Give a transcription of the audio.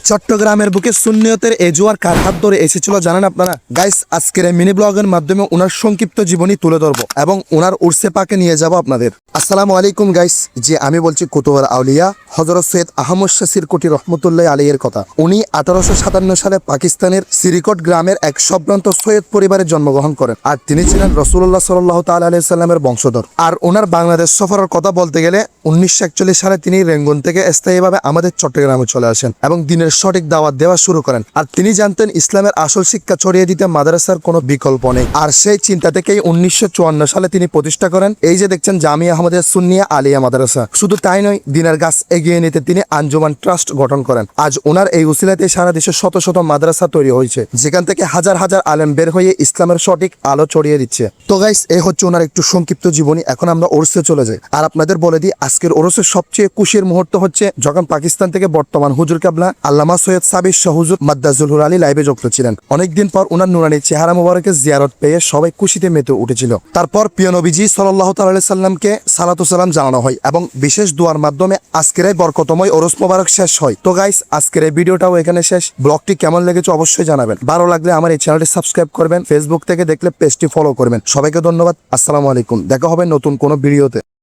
চট্টগ্রামের বুকে সুন্নিয়তের এই জোয়ার কার হাত ধরে এসেছিল জানেন আপনারা? গাইস, আজকের এই মিনি ব্লগের মাধ্যমে ওনার সংক্ষিপ্ত জীবনী তুলে ধরবো এবং ওনার উর্সে পাকে নিয়ে যাব আপনাদের। আসসালামু আলাইকুম গাইস, যে আমি বলছি কুতুবার আউলিয়া হযরত সৈয়দ আহমদ শাহ সিরকুটি রহমতুল্লাহ আলাইহির কথা। উনি 1857 সালে পাকিস্তানের সিরিকট গ্রামের এক সম্ভ্রান্ত সৈয়দ পরিবারে জন্মগ্রহণ করেন, আর তিনি ছিলেন রাসূলুল্লাহ সাল্লাল্লাহু তাআলা আলাইহি সাল্লামের বংশধর। আর ওনার বাংলাদেশ সফরের কথা বলতে গেলে 1941 সালে তিনি রেঙ্গুন থেকে স্থায়ীভাবে আমাদের চট্টগ্রামে চলে আসেন এবং দিনের সঠিক দাওয়াত দেওয়া শুরু করেন। আর তিনি জানতেন ইসলামের আসল শিক্ষা ছড়িয়ে দিতে মাদ্রাসার কোনো বিকল্প নেই। আর সেই চিন্তা থেকেই 1954 সালে তিনি প্রতিষ্ঠা করেন এই যে দেখছেন জামিয়া আহমদিয়া সুন্নিয়া আলিয়া মাদ্রাসা। শুধু তাই নয়, দিনের গাছ এগিয়ে নিতে তিনি আঞ্জুমান ট্রাস্ট গঠন করেন। আজ ওনার এই উসিলাতে সারা দেশে শত শত মাদ্রাসা তৈরি হয়েছে, যেখান থেকে হাজার হাজার আলেম বের হয়ে ইসলামের সঠিক আলো ছড়িয়ে দিচ্ছে। তো গাইস, এই হচ্ছে ওনার একটু সংক্ষিপ্ত জীবনী। এখন আমরা ওরসে চলে যাই। আর আপনাদের বলে দিই, আজকের ওরসের সবচেয়ে খুশির মুহূর্ত হচ্ছে যখন পাকিস্তান থেকে বর্তমান হুজুর কাবলা আল্লামা সৈয়দ সাবির শাহ হুজুর মাদ্দাজুল আলী লাইভে যুক্ত ছিলেন। অনেকদিন পর ওনার নুরানি চেহারা মুবারকের জিয়ারত পেয়ে সবাই খুশিতে মেতে উঠেছিল। তারপর প্রিয় নবীজি সাল্লাল্লাহু তাআলা আলাইহি সাল্লামকে সালাতু সালাম জানানো হয় এবং বিশেষ দোয়ার মাধ্যমে আজকের এই বরকতময় ওরস মোবারক শেষ হয়। তো গাইস, আজকের এই ভিডিওটাও এখানে শেষ। ব্লগটি কেমন লেগেছে অবশ্যই জানাবেন। ভালো লাগলে আমার এই চ্যানেলটি সাবস্ক্রাইব করবেন, ফেসবুক থেকে দেখলে পেজটি ফলো করবেন। সবাইকে ধন্যবাদ। আসসালামু আলাইকুম। দেখা হবে নতুন কোনো ভিডিওতে।